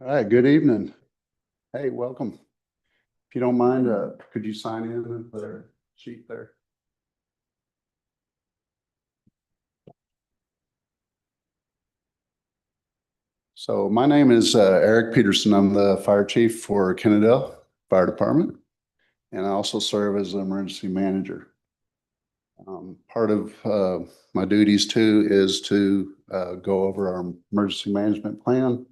All right, good evening. Hey, welcome. If you don't mind, could you sign in with the sheet there? So my name is Eric Peterson. I'm the fire chief for Kennedale Fire Department, and I also serve as the emergency manager. Part of my duties too is to go over our emergency management plan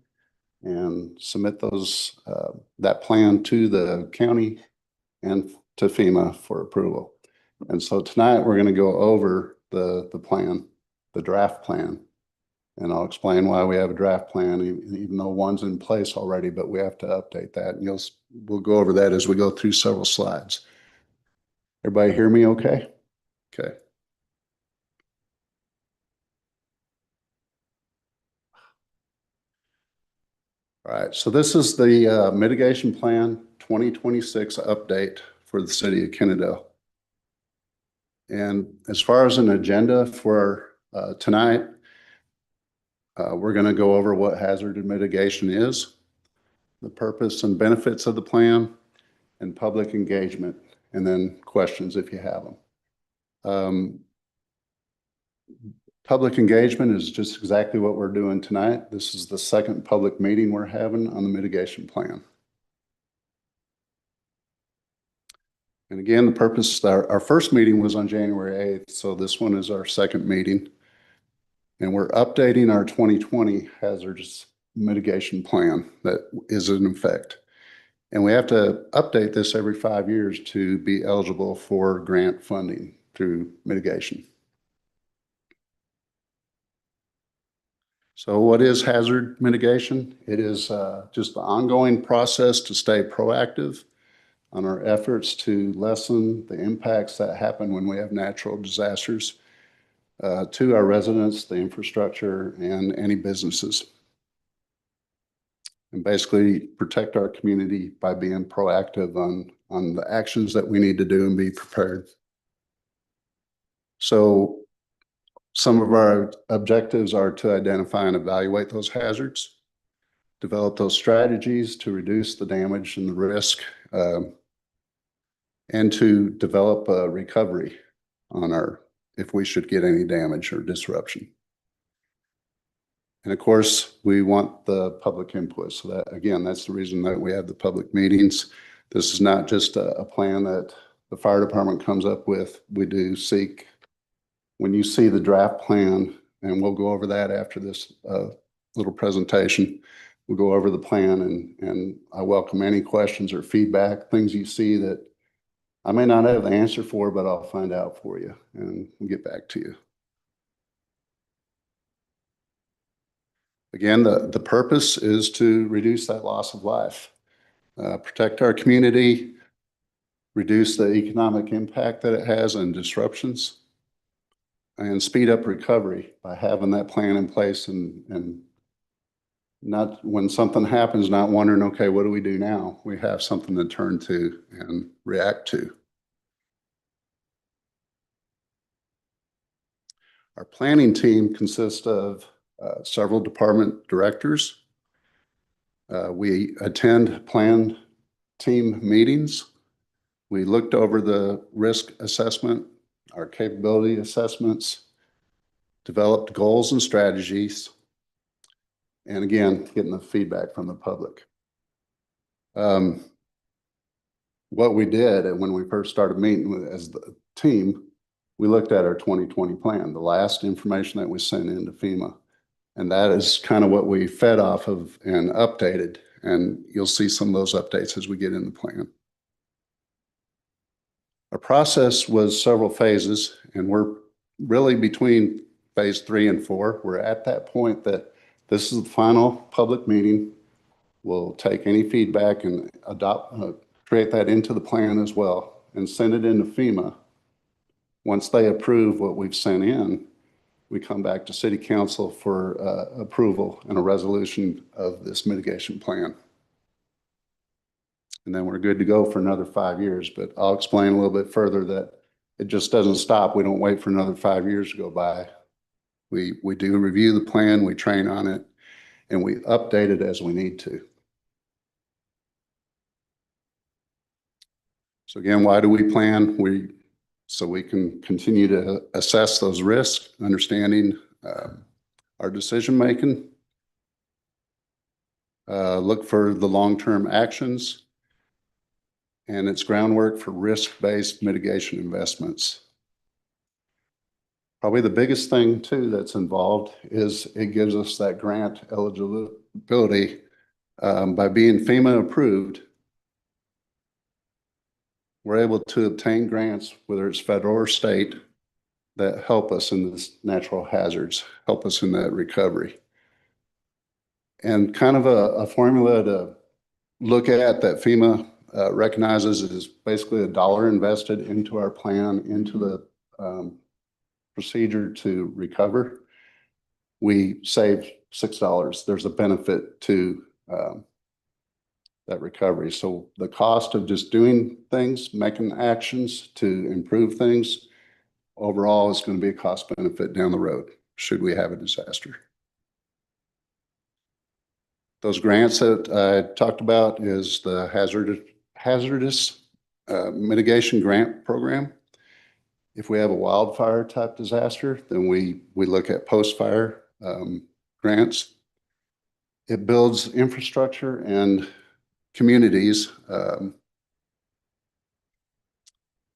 and submit that plan to the county and to FEMA for approval. And so tonight we're going to go over the plan, the draft plan. And I'll explain why we have a draft plan, even though one's in place already, but we have to update that. And we'll go over that as we go through several slides. Everybody hear me okay? Okay. All right, so this is the mitigation plan 2026 update for the city of Kennedale. And as far as an agenda for tonight, we're going to go over what hazard mitigation is, the purpose and benefits of the plan, and public engagement, and then questions if you have them. Public engagement is just exactly what we're doing tonight. This is the second public meeting we're having on the mitigation plan. And again, the purpose, our first meeting was on January 8th, so this one is our second meeting. And we're updating our 2020 hazards mitigation plan that is in effect. And we have to update this every 5 years to be eligible for grant funding through mitigation. So what is hazard mitigation? It is just the ongoing process to stay proactive on our efforts to lessen the impacts that happen when we have natural disasters to our residents, the infrastructure, and any businesses. And basically protect our community by being proactive on the actions that we need to do and be prepared. So some of our objectives are to identify and evaluate those hazards, develop those strategies to reduce the damage and the risk, and to develop a recovery on if we should get any damage or disruption. And of course, we want the public input. So that, again, that's the reason that we have the public meetings. This is not just a plan that the fire department comes up with. We do seek, when you see the draft plan, and we'll go over that after this little presentation, we'll go over the plan, and I welcome any questions or feedback, things you see that I may not have the answer for, but I'll find out for you and we'll get back to you. Again, the purpose is to reduce that loss of life, protect our community, reduce the economic impact that it has and disruptions, and speed up recovery by having that plan in place and not when something happens, not wondering, okay, what do we do now? We have something to turn to and react to. Our planning team consists of several department directors. We attend plan team meetings. We looked over the risk assessment, our capability assessments, developed goals and strategies, and again, getting the feedback from the public. What we did, and when we first started meeting as the team, we looked at our 2020 plan, the last information that we sent into FEMA. And that is kind of what we fed off of and updated. And you'll see some of those updates as we get in the plan. Our process was several phases, and we're really between phase 3 and 4. We're at that point that this is the final public meeting. We'll take any feedback and create that into the plan as well and send it into FEMA. Once they approve what we've sent in, we come back to City Council for approval and a resolution of this mitigation plan. And then we're good to go for another 5 years, but I'll explain a little bit further that it just doesn't stop. We don't wait for another 5 years to go by. We do review the plan, we train on it, and we update it as we need to. So again, why do we plan? So we can continue to assess those risks, understanding our decision making, look for the long-term actions, and it's groundwork for risk-based mitigation investments. Probably the biggest thing too that's involved is it gives us that grant eligibility by being FEMA approved. We're able to obtain grants, whether it's federal or state, that help us in this natural hazards, help us in that recovery. And kind of a formula to look at that FEMA recognizes is basically $1 invested into our plan, into the procedure to recover. We save $6. There's a benefit to that recovery. So the cost of just doing things, making actions to improve things, overall is going to be a cost benefit down the road, should we have a disaster. Those grants that I talked about is the hazardous mitigation grant program. If we have a wildfire type disaster, then we look at post-fire grants. It builds infrastructure and communities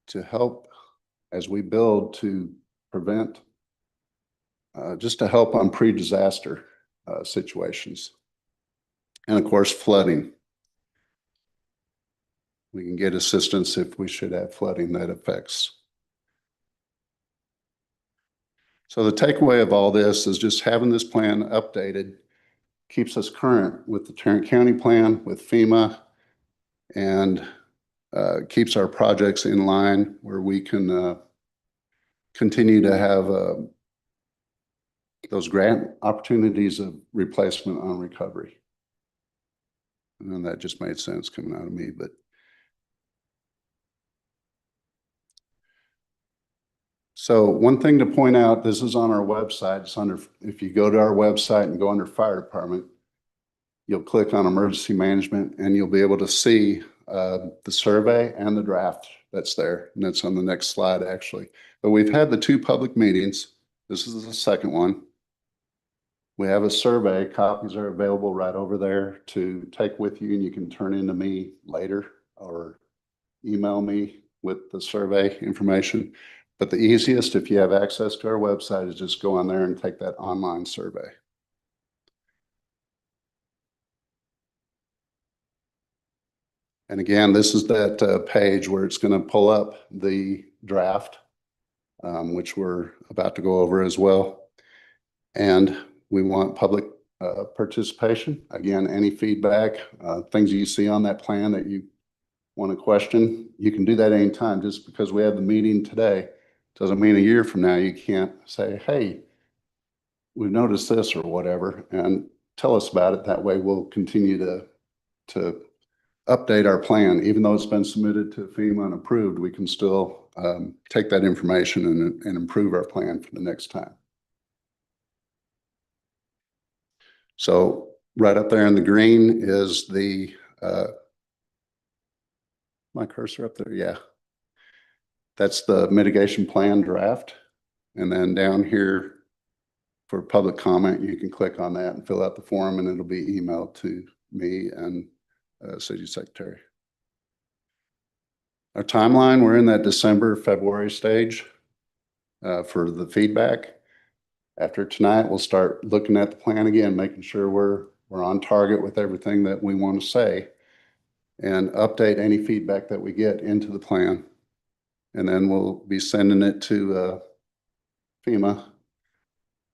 to help as we build to prevent, just to help on pre-disaster situations. And of course, flooding. We can get assistance if we should have flooding that affects. So the takeaway of all this is just having this plan updated keeps us current with the Tarrant County plan, with FEMA, and keeps our projects in line where we can continue to have those grant opportunities of replacement on recovery. And that just made sense coming out of me, but so one thing to point out, this is on our website. It's under, if you go to our website and go under fire department, you'll click on emergency management and you'll be able to see the survey and the draft that's there. And that's on the next slide actually. But we've had the 2 public meetings. This is the second one. We have a survey. Copies are available right over there to take with you, and you can turn into me later or email me with the survey information. But the easiest, if you have access to our website, is just go on there and take that online survey. And again, this is that page where it's going to pull up the draft, which we're about to go over as well. And we want public participation. Again, any feedback, things you see on that plan that you want to question, you can do that anytime. Just because we have the meeting today doesn't mean a year from now you can't say, hey, we've noticed this or whatever, and tell us about it. That way we'll continue to update our plan. Even though it's been submitted to FEMA and approved, we can still take that information and improve our plan for the next time. So right up there in the green is the, my cursor up there? Yeah. That's the mitigation plan draft. And then down here for public comment, you can click on that and fill out the form, and it'll be emailed to me and City Secretary. Our timeline, we're in that December, February stage for the feedback. After tonight, we'll start looking at the plan again, making sure we're on target with everything that we want to say, and update any feedback that we get into the plan. And then we'll be sending it to FEMA.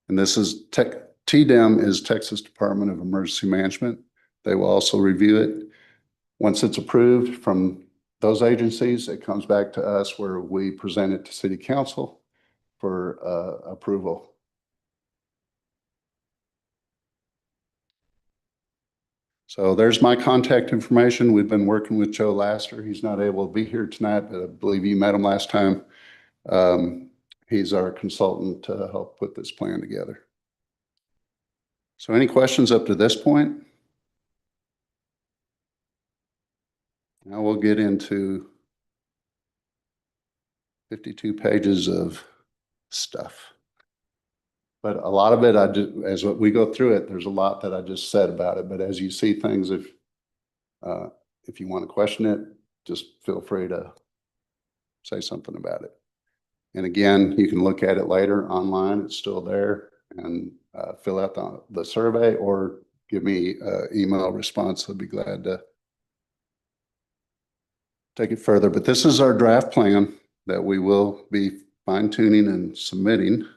And this is TDEM is Texas Department of Emergency Management. They will also review it. Once it's approved from those agencies, it comes back to us where we present it to City Council for approval. So there's my contact information. We've been working with Joe Laster. He's not able to be here tonight, but I believe you met him last time. He's our consultant to help put this plan together. So any questions up to this point? Now we'll get into 52 pages of stuff. But a lot of it, as we go through it, there's a lot that I just said about it. But as you see things, if you want to question it, just feel free to say something about it. And again, you can look at it later online. It's still there, and fill out the survey or give me an email response. I'll be glad to take it further. But this is our draft plan that we will be fine tuning and submitting.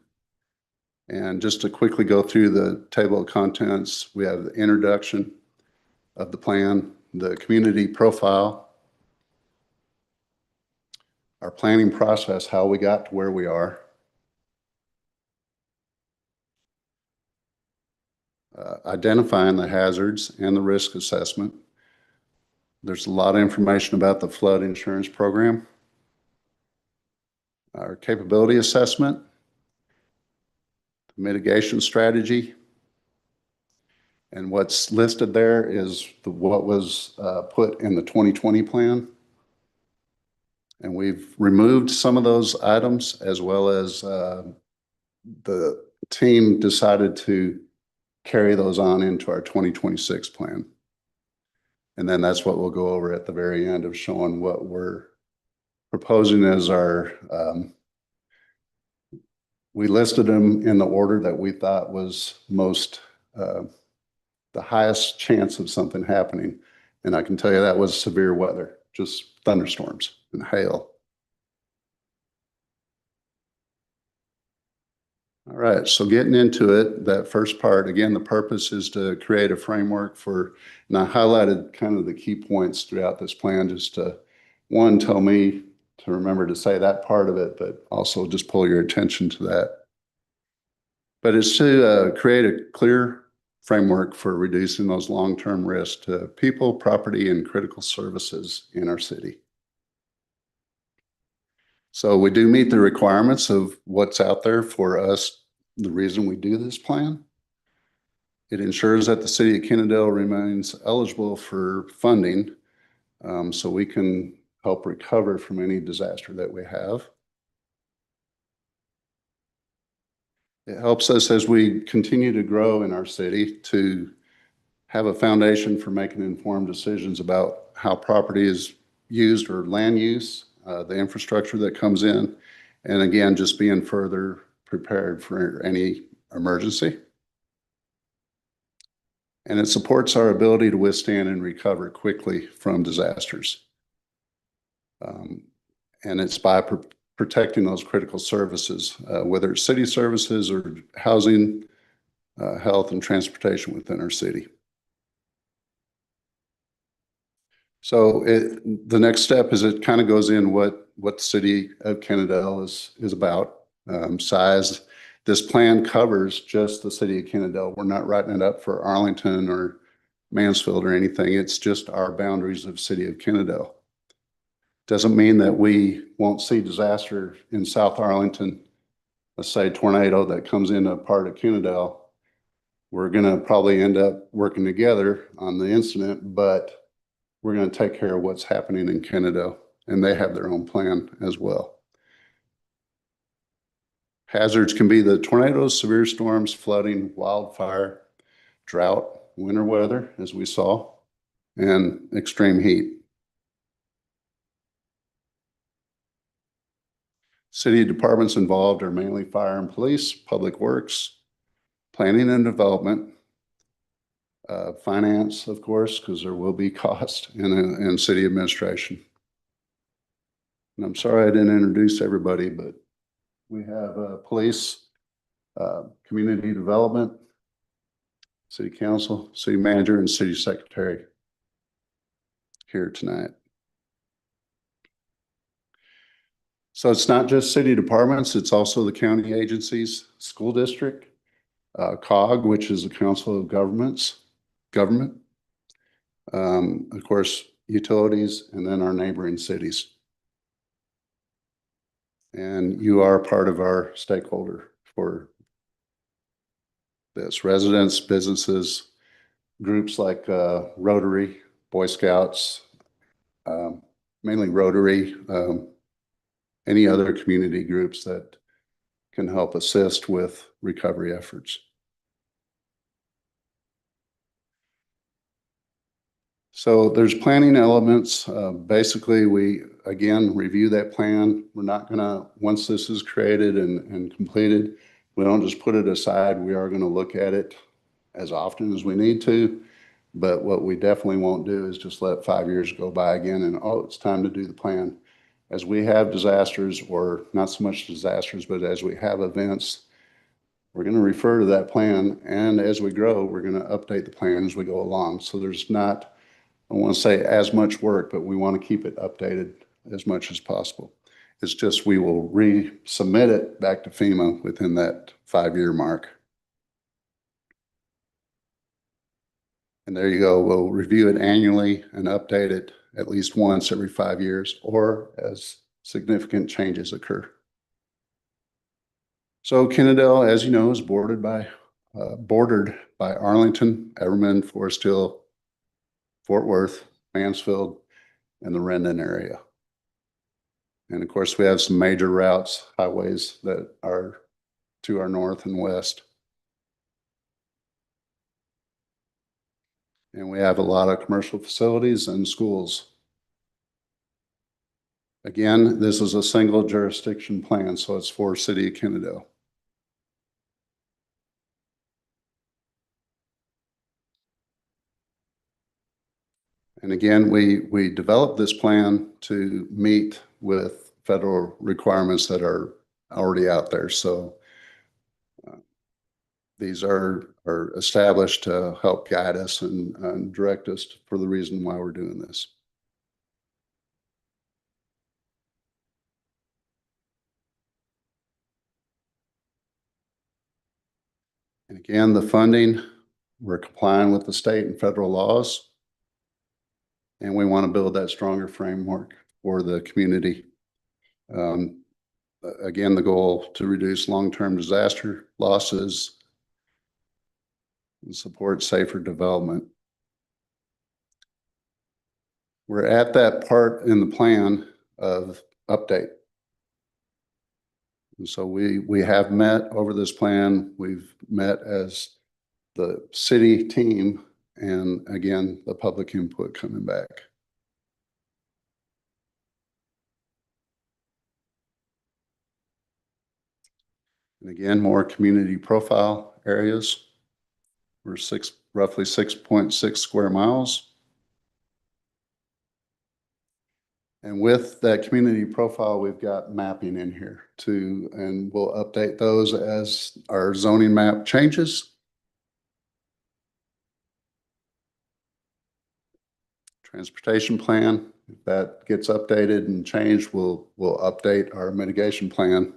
And just to quickly go through the table of contents, we have the introduction of the plan, the community profile, our planning process, how we got to where we are, identifying the hazards and the risk assessment. There's a lot of information about the flood insurance program, our capability assessment, the mitigation strategy, and what's listed there is what was put in the 2020 plan. And we've removed some of those items, as well as the team decided to carry those on into our 2026 plan. And then that's what we'll go over at the very end of showing what we're proposing as our, we listed them in the order that we thought was most, the highest chance of something happening. And I can tell you that was severe weather, just thunderstorms and hail. All right, so getting into it, that first part, again, the purpose is to create a framework for, and I highlighted kind of the key points throughout this plan, just to, one, tell me to remember to say that part of it, but also just pull your attention to that. But it's to create a clear framework for reducing those long-term risks to people, property, and critical services in our city. So we do meet the requirements of what's out there for us, the reason we do this plan. It ensures that the city of Kennedale remains eligible for funding, so we can help recover from any disaster that we have. It helps us as we continue to grow in our city to have a foundation for making informed decisions about how property is used or land use, the infrastructure that comes in, and again, just being further prepared for any emergency. And it supports our ability to withstand and recover quickly from disasters. And it's by protecting those critical services, whether it's city services or housing, health, and transportation within our city. So the next step is it kind of goes in what the city of Kennedale is about. Size. This plan covers just the city of Kennedale. We're not writing it up for Arlington or Mansfield or anything. It's just our boundaries of city of Kennedale. Doesn't mean that we won't see disaster in South Arlington. Let's say tornado that comes into a part of Kennedale. We're going to probably end up working together on the incident, but we're going to take care of what's happening in Kennedale, and they have their own plan as well. Hazards can be the tornadoes, severe storms, flooding, wildfire, drought, winter weather, as we saw, and extreme heat. City departments involved are mainly fire and police, public works, planning and development, finance, of course, because there will be cost, and city administration. And I'm sorry I didn't introduce everybody, but we have police, community development, city council, city manager, and city secretary here tonight. So it's not just city departments, it's also the county agencies, school district, COG, which is the Council of Government, of course, utilities, and then our neighboring cities. And you are part of our stakeholder for this. Residents, businesses, groups like Rotary, Boy Scouts, mainly Rotary, any other community groups that can help assist with recovery efforts. So there's planning elements. Basically, we, again, review that plan. We're not going to, once this is created and completed, we don't just put it aside. We are going to look at it as often as we need to. But what we definitely won't do is just let 5 years go by again and, oh, it's time to do the plan. As we have disasters, or not so much disasters, but as we have events, we're going to refer to that plan. And as we grow, we're going to update the plan as we go along. So there's not, I don't want to say as much work, but we want to keep it updated as much as possible. It's just we will resubmit it back to FEMA within that 5-year mark. And there you go. We'll review it annually and update it at least once every 5 years, or as significant changes occur. So Kennedale, as you know, is bordered by Arlington, Everman, Forest Hill, Fort Worth, Mansfield, and the Rendon area. And of course, we have some major routes, highways that are to our north and west. And we have a lot of commercial facilities and schools. Again, this is a single jurisdiction plan, so it's for City of Kennedale. And again, we developed this plan to meet with federal requirements that are already out there. So these are established to help guide us and direct us for the reason why we're doing this. And again, the funding, we're complying with the state and federal laws. And we want to build that stronger framework for the community. Again, the goal to reduce long-term disaster losses and support safer development. We're at that part in the plan of update. And so we have met over this plan. We've met as the city team, and again, the public input coming back. And again, more community profile areas. We're roughly 6.6 square miles. And with that community profile, we've got mapping in here too, and we'll update those as our zoning map changes. Transportation plan, if that gets updated and changed, we'll update our mitigation plan.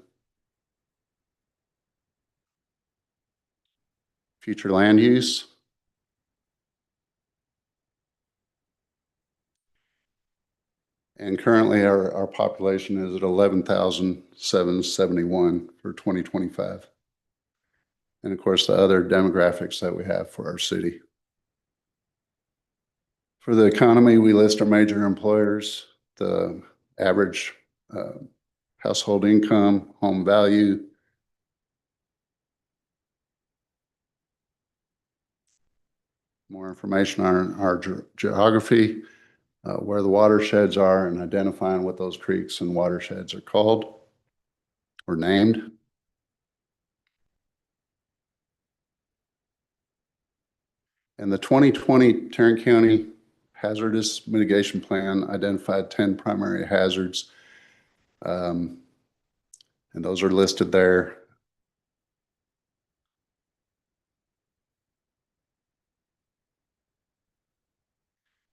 Future land use. And currently our population is at 11,771 for 2025. And of course, the other demographics that we have for our city. For the economy, we list our major employers, the average household income, home value, more information on our geography, where the watersheds are, and identifying what those creeks and watersheds are called or named. And the 2020 Tarrant County Hazardous Mitigation Plan identified 10 primary hazards. And those are listed there.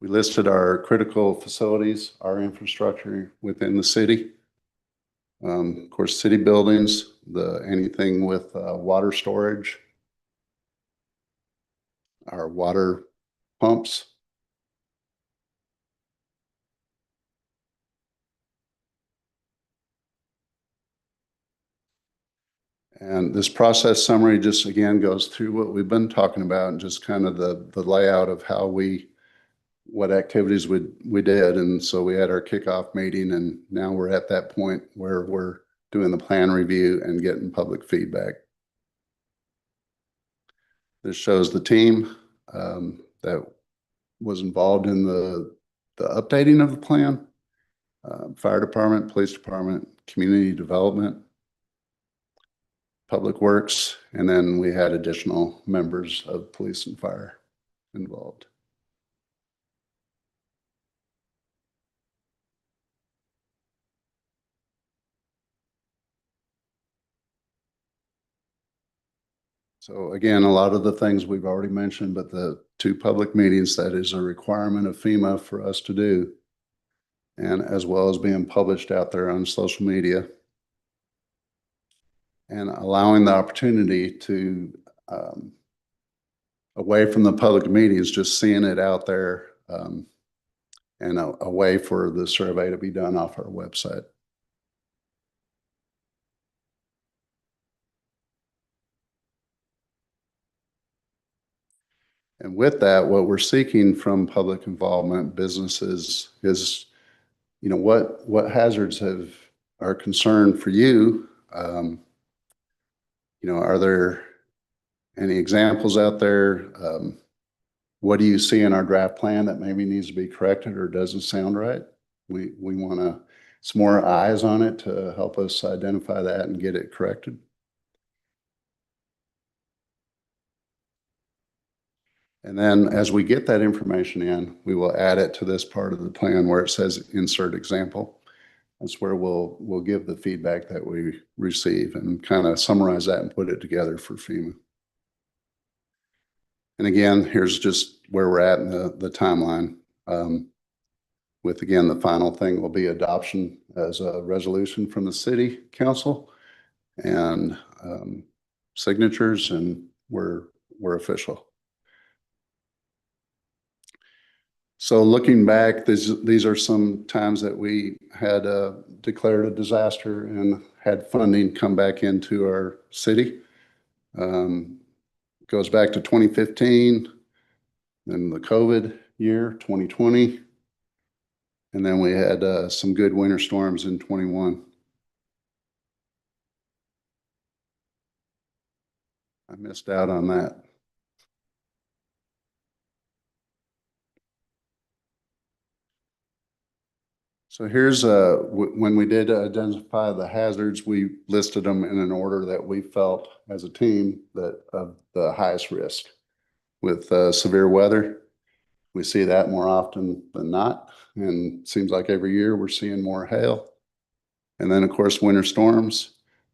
We listed our critical facilities, our infrastructure within the city. Of course, city buildings, anything with water storage, our water pumps. And this process summary just again goes through what we've been talking about and just kind of the layout of how we what activities we did. And so we had our kickoff meeting, and now we're at that point where we're doing the plan review and getting public feedback. This shows the team that was involved in the updating of the plan. Fire department, police department, community development, public works, and then we had additional members of police and fire involved. So again, a lot of the things we've already mentioned, but the two public meetings, that is a requirement of FEMA for us to do, and as well as being published out there on social media and allowing the opportunity to, away from the public meetings, just seeing it out there, and a way for the survey to be done off our website. And with that, what we're seeking from public involvement businesses is, what hazards are concerned for you? Are there any examples out there? What do you see in our draft plan that maybe needs to be corrected or doesn't sound right? We want some more eyes on it to help us identify that and get it corrected. And then as we get that information in, we will add it to this part of the plan where it says insert example. That's where we'll give the feedback that we receive and kind of summarize that and put it together for FEMA. And again, here's just where we're at in the timeline. With, again, the final thing will be adoption as a resolution from the city council and signatures, and we're official. So looking back, these are some times that we had declared a disaster and had funding come back into our city. Goes back to 2015, then the COVID year, 2020, and then we had some good winter storms in 21. I missed out on that. So here's when we did identify the hazards, we listed them in an order that we felt as a team that of the highest risk. With severe weather, we see that more often than not, and it seems like every year we're seeing more hail. And then, of course, winter storms,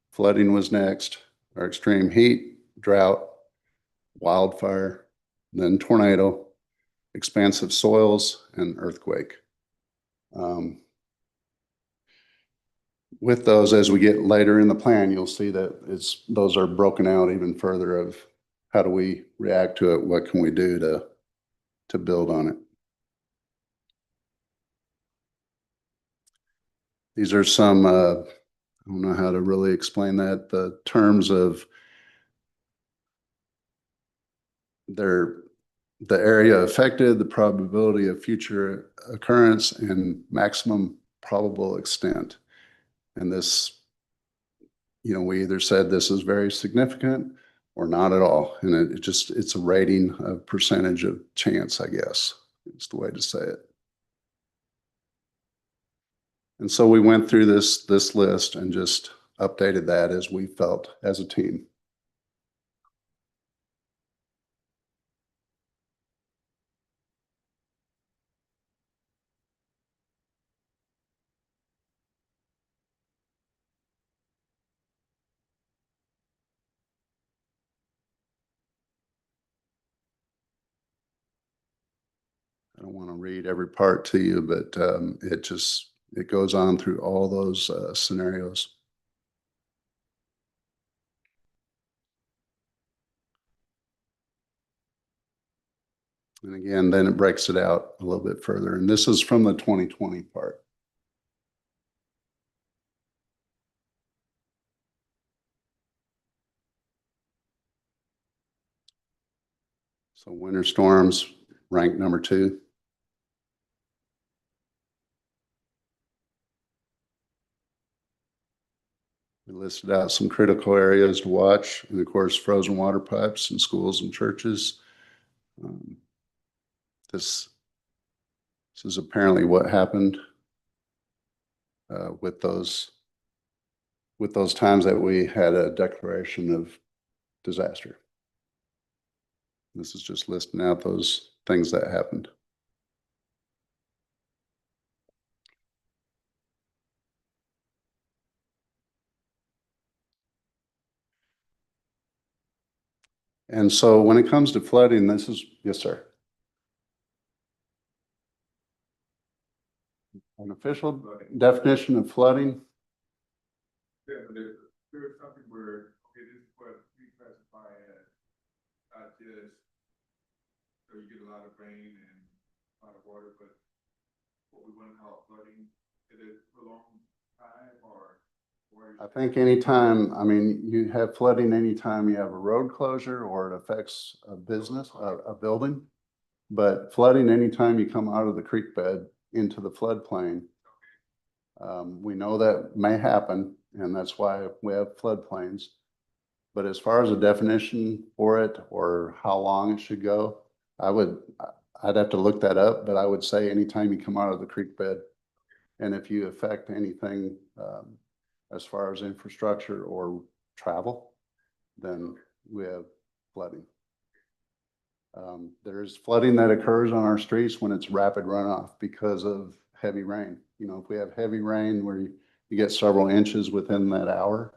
flooding was next, our extreme heat, drought, wildfire, then tornado, expansive soils, and earthquake. With those, as we get later in the plan, you'll see that those are broken out even further of how do we react to it, what can we do to build on it. These are some, I don't know how to really explain that, the terms of the area affected, the probability of future occurrence, and maximum probable extent. And this, we either said this is very significant or not at all. And it's a rating of percentage of chance, I guess, is the way to say it. And so we went through this list and just updated that as we felt as a team. I don't want to read every part to you, but it goes on through all those scenarios. And again, then it breaks it out a little bit further. And this is from the 2020 part. So winter storms ranked number 2. listed out some critical areas to watch, and of course, frozen water pipes in schools and churches. Um, this, this is apparently what happened with those times that we had a declaration of disaster. This is just listing out those things that happened. And so when it comes to flooding, this is, yes, sir. An official definition of flooding. Yeah, but there's something where, okay, this is what we classify as not just, so you get a lot of rain and a lot of water, but what we want to call flooding, is it prolonged time or? I think anytime, I mean, you have flooding anytime you have a road closure or it affects a business, a building. But flooding anytime you come out of the creek bed into the floodplain, we know that may happen, and that's why we have floodplains. But as far as a definition for it or how long it should go, I'd have to look that up, but I would say anytime you come out of the creek bed. And if you affect anything, as far as infrastructure or travel, then we have flooding. There's flooding that occurs on our streets when it's rapid runoff because of heavy rain. You know, if we have heavy rain where you get several inches within that hour,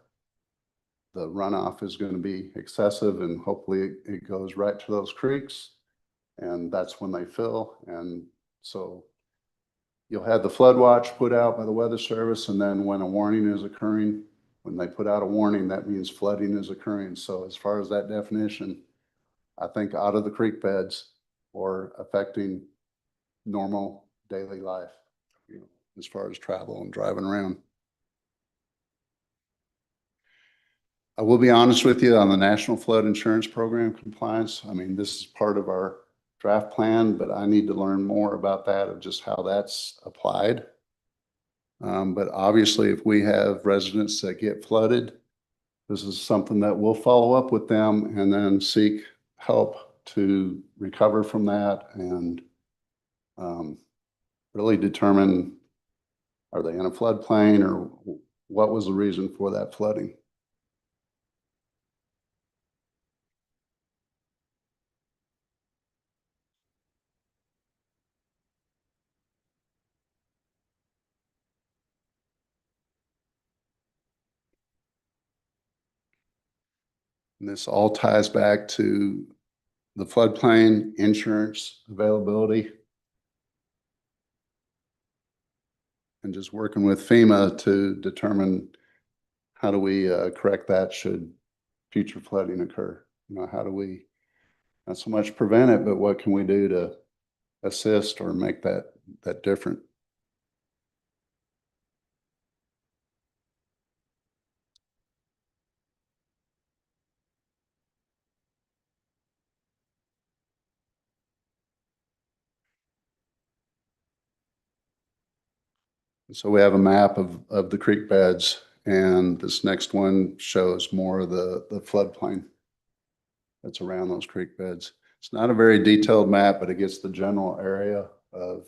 the runoff is going to be excessive, and hopefully it goes right to those creeks, and that's when they fill. And so you'll have the flood watch put out by the Weather Service, and then when a warning is occurring, when they put out a warning, that means flooding is occurring. So as far as that definition, I think out of the creek beds or affecting normal daily life, you know, as far as travel and driving around. I will be honest with you on the National Flood Insurance Program compliance. I mean, this is part of our draft plan, but I need to learn more about that, of just how that's applied. But obviously, if we have residents that get flooded, this is something that we'll follow up with them and then seek help to recover from that, and really determine, are they in a floodplain or what was the reason for that flooding? And this all ties back to the floodplain insurance availability and just working with FEMA to determine how do we correct that should future flooding occur. You know, how do we not so much prevent it, but what can we do to assist or make that different? So we have a map of the creek beds, and this next one shows more of the floodplain that's around those creek beds. It's not a very detailed map, but it gets the general area of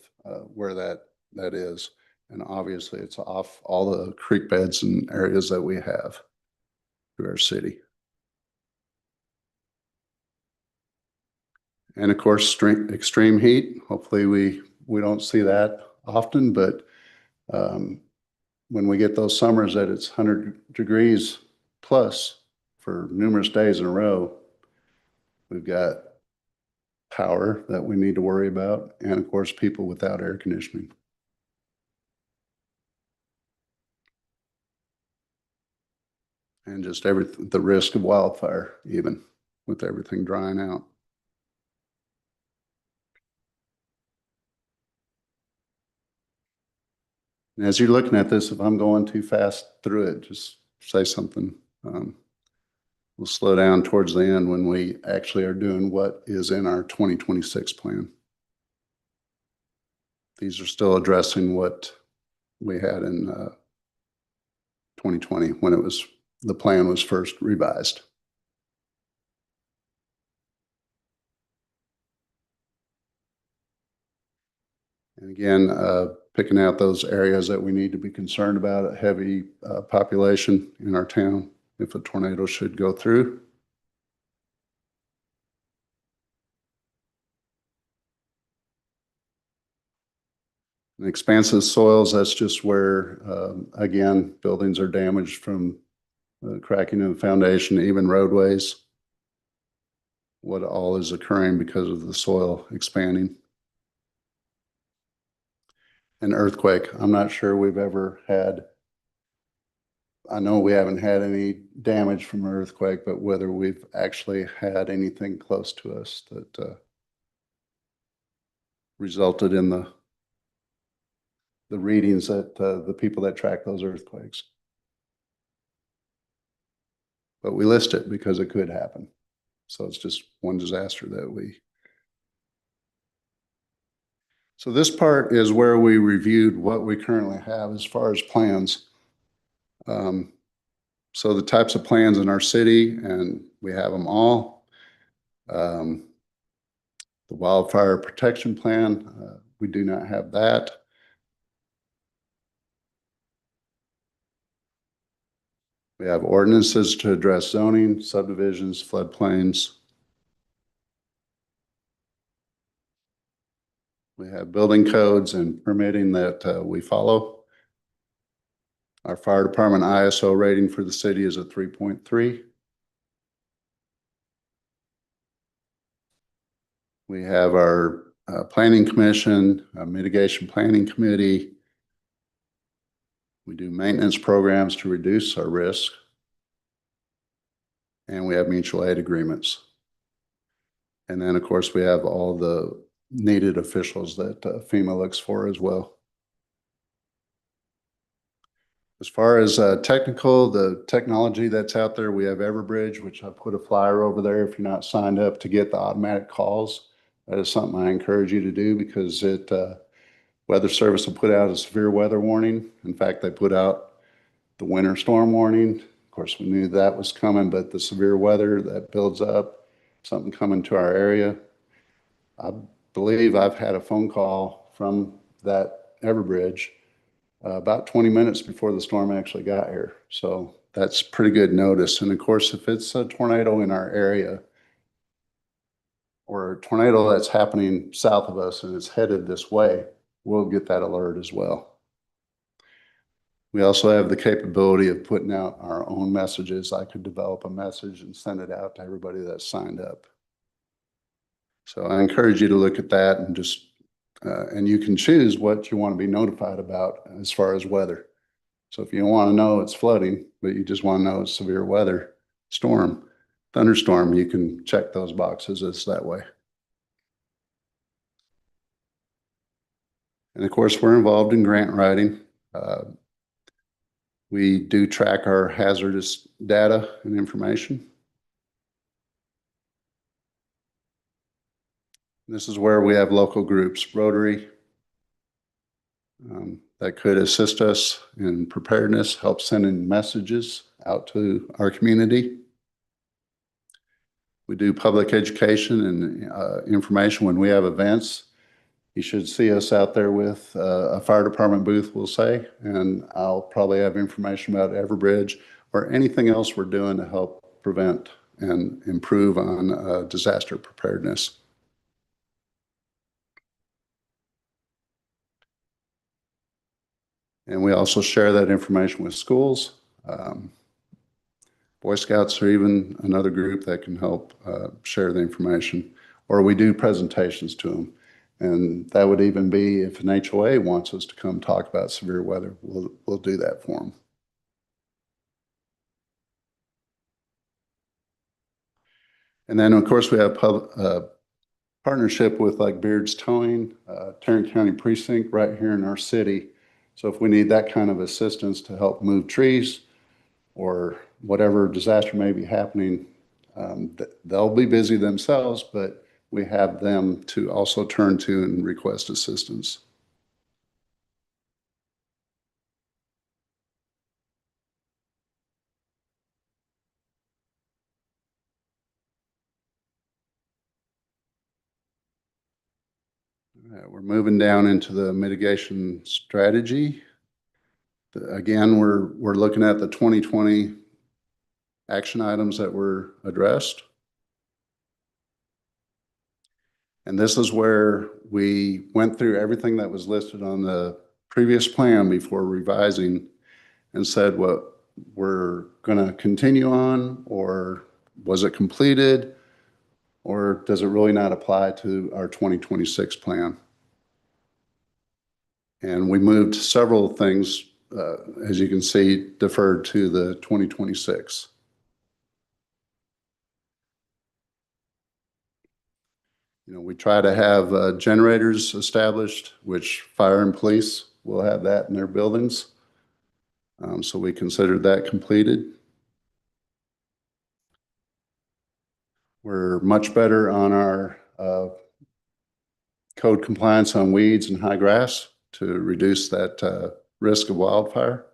where that is. And obviously it's off all the creek beds and areas that we have through our city. And of course, extreme heat. Hopefully we don't see that often, but when we get those summers that it's 100 degrees plus for numerous days in a row, we've got power that we need to worry about, and of course, people without air conditioning. And just the risk of wildfire, even with everything drying out. And as you're looking at this, if I'm going too fast through it, just say something. We'll slow down towards the end when we actually are doing what is in our 2026 plan. These are still addressing what we had in 2020 when it was the plan was first revised. And again, picking out those areas that we need to be concerned about, a heavy population in our town if a tornado should go through. And expansive soils, that's just where, again, buildings are damaged from cracking in the foundation, even roadways. What all is occurring because of the soil expanding. An earthquake, I'm not sure we've ever had, I know we haven't had any damage from an earthquake, but whether we've actually had anything close to us that resulted in the readings that the people that track those earthquakes. But we list it because it could happen. So it's just one disaster that we. So this part is where we reviewed what we currently have as far as plans. So the types of plans in our city, and we have them all. The wildfire protection plan, we do not have that. We have ordinances to address zoning, subdivisions, floodplains. We have building codes and permitting that we follow. Our fire department ISO rating for the city is a 3.3. We have our planning commission, mitigation planning committee. We do maintenance programs to reduce our risk. And we have mutual aid agreements. And then, of course, we have all the needed officials that FEMA looks for as well. As far as technical, the technology that's out there, we have Everbridge, which I put a flyer over there if you're not signed up to get the automatic calls. That is something I encourage you to do because Weather Service will put out a severe weather warning. In fact, they put out the winter storm warning. Of course, we knew that was coming, but the severe weather that builds up, something coming to our area. I believe I've had a phone call from that Everbridge about 20 minutes before the storm actually got here. So that's pretty good notice. And of course, if it's a tornado in our area or a tornado that's happening south of us and it's headed this way, we'll get that alert as well. We also have the capability of putting out our own messages. I could develop a message and send it out to everybody that's signed up. So I encourage you to look at that and just and you can choose what you want to be notified about as far as weather. So if you don't want to know it's flooding, but you just want to know it's severe weather, storm, thunderstorm, you can check those boxes. It's that way. And of course, we're involved in grant writing. We do track our hazardous data and information. This is where we have local groups, Rotary, that could assist us in preparedness, help sending messages out to our community. We do public education and information when we have events. You should see us out there with a fire department booth, we'll say, and I'll probably have information about Everbridge or anything else we're doing to help prevent and improve on disaster preparedness. And we also share that information with schools. Boy Scouts are even another group that can help share the information, or we do presentations to them. And that would even be if an HOA wants us to come talk about severe weather, we'll do that for them. And then, of course, we have partnership with like Beard's Towing, Tarrant County Precinct right here in our city. So if we need that kind of assistance to help move trees or whatever disaster may be happening, they'll be busy themselves, but we have them to also turn to and request assistance. We're moving down into the mitigation strategy. Again, we're looking at the 2020 action items that were addressed. And this is where we went through everything that was listed on the previous plan before revising and said what we're going to continue on, or was it completed, or does it really not apply to our 2026 plan? And we moved several things, as you can see, deferred to the 2026. We try to have generators established, which fire and police will have that in their buildings. So we considered that completed. We're much better on our code compliance on weeds and high grass to reduce that risk of wildfire.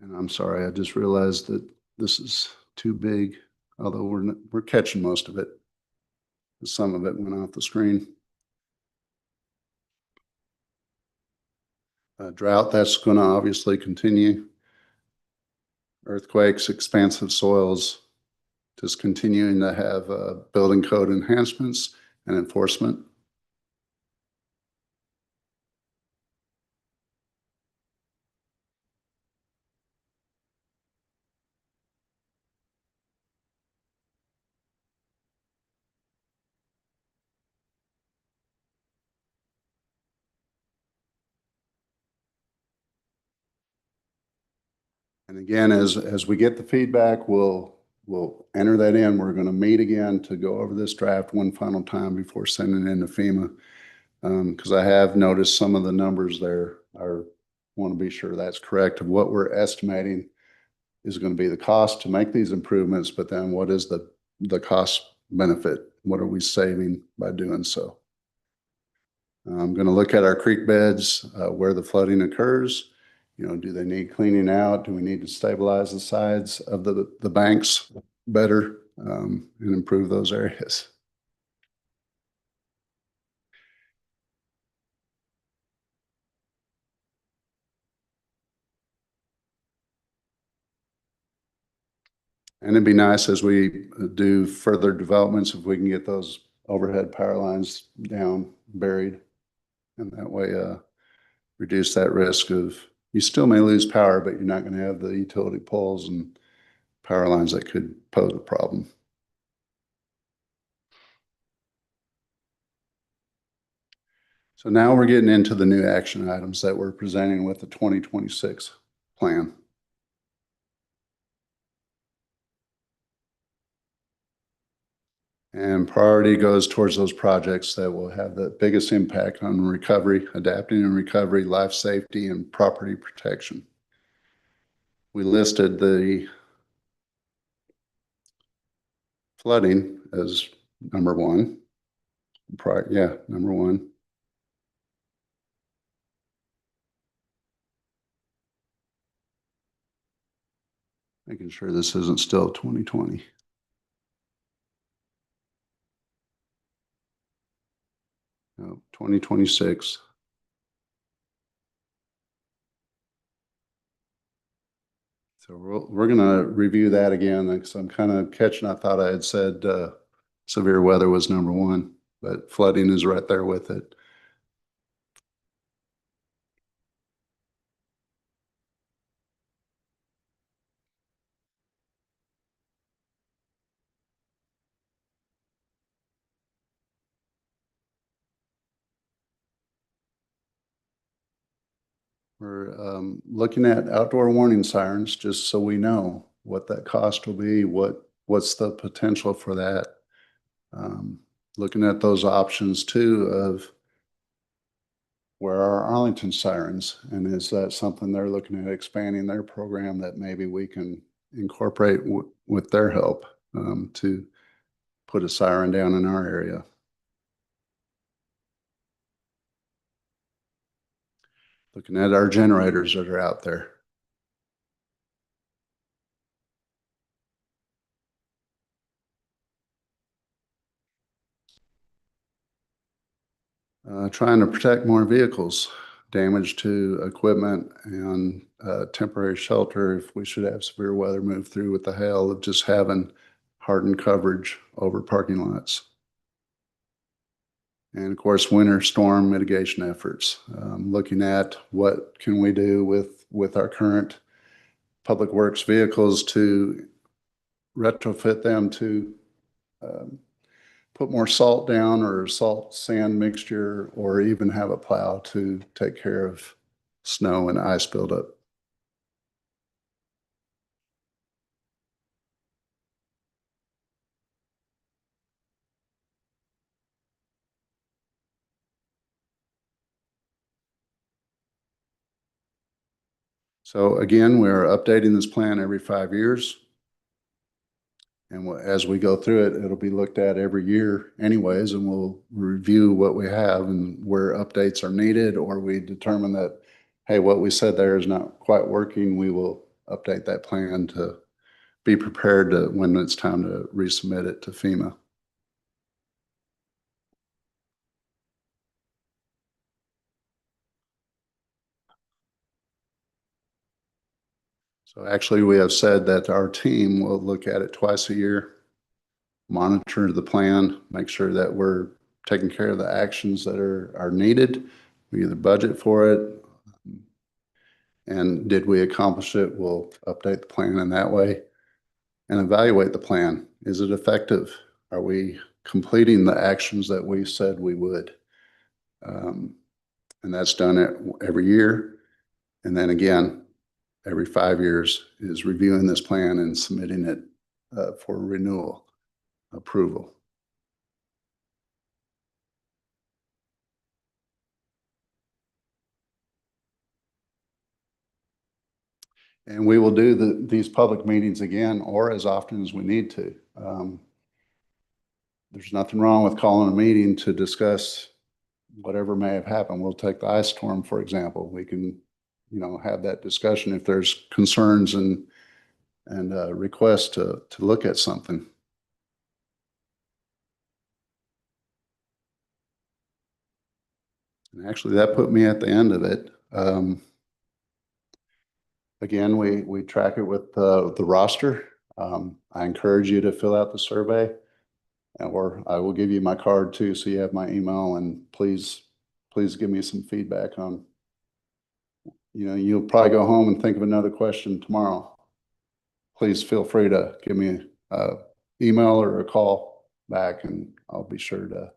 And I'm sorry, I just realized that this is too big, although we're catching most of it. Some of it went off the screen. Drought, that's going to obviously continue. Earthquakes, expansive soils, just continuing to have building code enhancements and enforcement. And again, as we get the feedback, we'll enter that in. We're going to meet again to go over this draft one final time before sending it into FEMA. Because I have noticed some of the numbers there. I want to be sure that's correct of what we're estimating is going to be the cost to make these improvements, but then what is the cost benefit? What are we saving by doing so? I'm going to look at our creek beds, where the flooding occurs. Do they need cleaning out? Do we need to stabilize the sides of the banks better, and improve those areas? And it'd be nice as we do further developments if we can get those overhead power lines down, buried, and that way reduce that risk of, you still may lose power, but you're not going to have the utility poles and power lines that could pose a problem. So now we're getting into the new action items that we're presenting with the 2026 plan. And priority goes towards those projects that will have the biggest impact on recovery, adapting and recovery, life safety, and property protection. We listed the flooding as number one. Number one. Making sure this isn't still 2020. No, 2026. So we're going to review that again because I'm kind of catching. I thought I had said severe weather was number one, but flooding is right there with it. We're looking at outdoor warning sirens just so we know what that cost will be, what's the potential for that. Looking at those options too of where are Arlington sirens, and is that something they're looking at expanding their program that maybe we can incorporate with their help to put a siren down in our area. Looking at our generators that are out there. Trying to protect more vehicles, damage to equipment and temporary shelter if we should have severe weather move through with the hail, of just having hardened coverage over parking lots. And of course, winter storm mitigation efforts, looking at what can we do with our current public works vehicles to retrofit them to put more salt down or salt sand mixture, or even have a plow to take care of snow and ice buildup. So again, we're updating this plan every 5 years. And as we go through it, it'll be looked at every year anyways, and we'll review what we have and where updates are needed, or we determine that, hey, what we said there is not quite working. We will update that plan to be prepared to when it's time to resubmit it to FEMA. So actually, we have said that our team will look at it twice a year, monitor the plan, make sure that we're taking care of the actions that are needed. We either budget for it, and did we accomplish it? We'll update the plan in that way and evaluate the plan. Is it effective? Are we completing the actions that we said we would? And that's done every year. And then again, every 5 years is reviewing this plan and submitting it for renewal approval. And we will do these public meetings again, or as often as we need to. There's nothing wrong with calling a meeting to discuss whatever may have happened. We'll take the ice storm, for example. We can, have that discussion if there's concerns and requests to look at something. And actually, that put me at the end of it. Again, we track it with the roster. I encourage you to fill out the survey, or I will give you my card too, so you have my email, and please give me some feedback on, you'll probably go home and think of another question tomorrow. Please feel free to give me an email or a call back, and I'll be sure to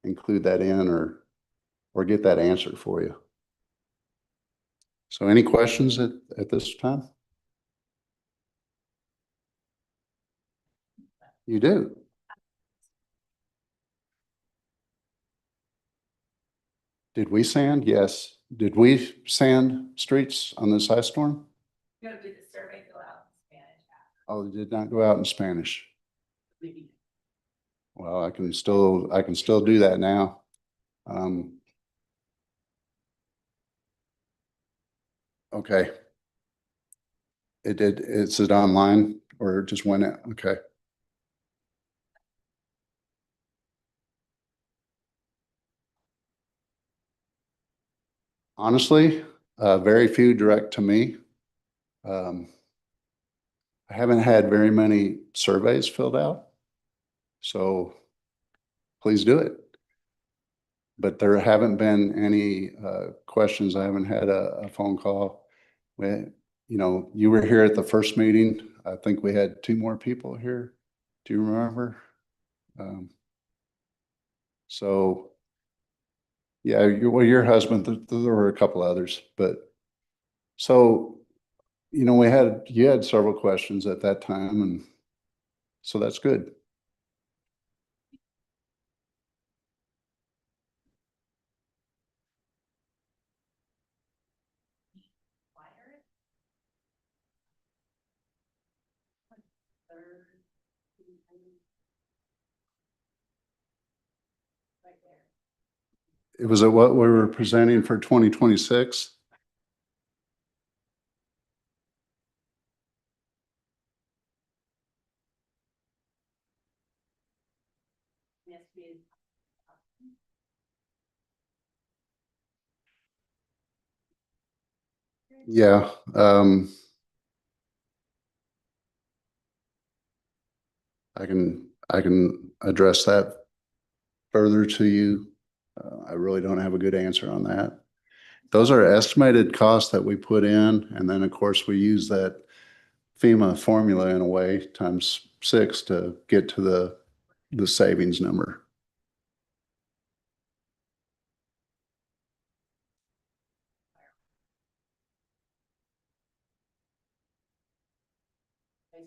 include that in or get that answered for you. So any questions at this time? You do? Did we sand? Yes. Did we sand streets on this ice storm? No, did the survey go out in Spanish? Oh, it did not go out in Spanish. Maybe. Well, I can still do that now. Okay. Is it online or just went out? Okay. Honestly, very few direct to me. I haven't had very many surveys filled out, so please do it. But there haven't been any questions. I haven't had a phone call. You were here at the first meeting. I think we had 2 more people here. Do you remember? So yeah, your husband, there were a couple others, but so, you had several questions at that time, and so that's good. It was what we were presenting for 2026. Yeah, I can address that further to you. I really don't have a good answer on that. Those are estimated costs that we put in, and then, of course, we use that FEMA formula in a way, times 6 to get to the savings number.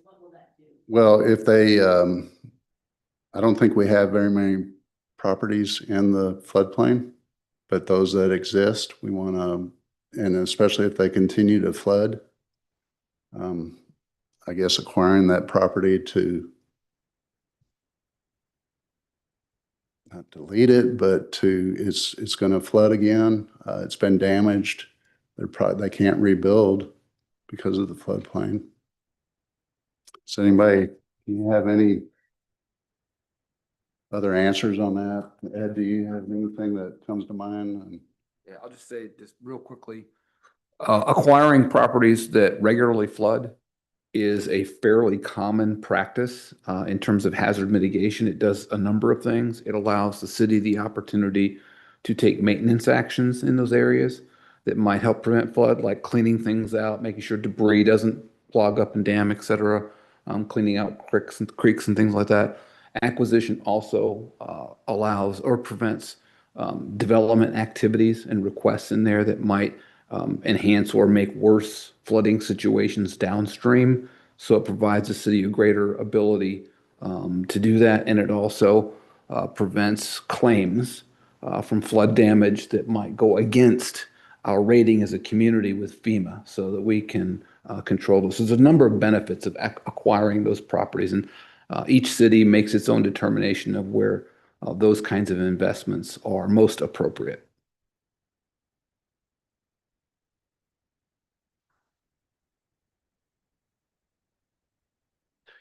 What will that do? Well, if they, I don't think we have very many properties in the floodplain, but those that exist, we want to, and especially if they continue to flood, um, I guess acquiring that property to not delete it, but it's going to flood again. It's been damaged. They can't rebuild because of the floodplain. Does anybody, do you have any other answers on that? Ed, do you have anything that comes to mind? Yeah, I'll just say just real quickly, acquiring properties that regularly flood is a fairly common practice in terms of hazard mitigation. It does a number of things. It allows the city the opportunity to take maintenance actions in those areas that might help prevent flood, like cleaning things out, making sure debris doesn't clog up and dam, et cetera, cleaning out creeks and things like that. Acquisition also allows or prevents development activities and requests in there that might enhance or make worse flooding situations downstream. So it provides the city a greater ability to do that. And it also prevents claims from flood damage that might go against our rating as a community with FEMA so that we can control those. So there's a number of benefits of acquiring those properties. And each city makes its own determination of where those kinds of investments are most appropriate.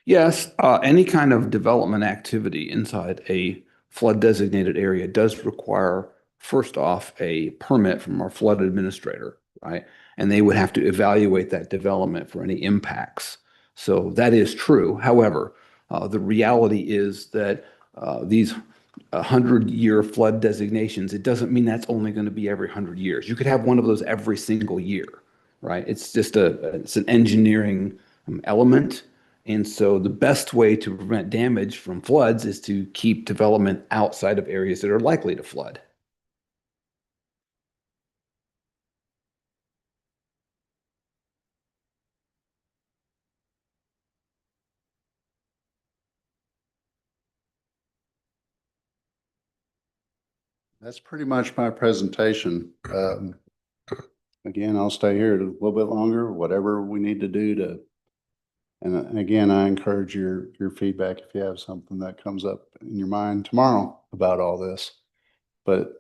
Yes, any kind of development activity inside a flood designated area does require, first off, a permit from our flood administrator, right? And they would have to evaluate that development for any impacts. So that is true. However, the reality is that these 100-year flood designations, it doesn't mean that's only going to be every 100 years. You could have one of those every single year, right? It's just it's an engineering element. And so the best way to prevent damage from floods is to keep development outside of areas that are likely to flood. That's pretty much my presentation. Again, I'll stay here a little bit longer, whatever we need to do to, and again, I encourage your feedback if you have something that comes up in your mind tomorrow about all this. But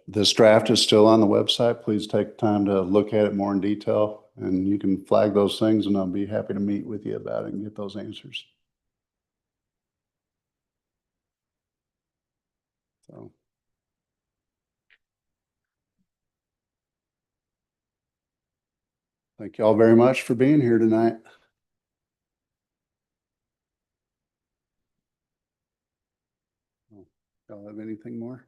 this draft is still on the website. Please take time to look at it more in detail, and you can flag those things, and I'll be happy to meet with you about it and get those answers. So. Thank you all very much for being here tonight. Y'all have anything more?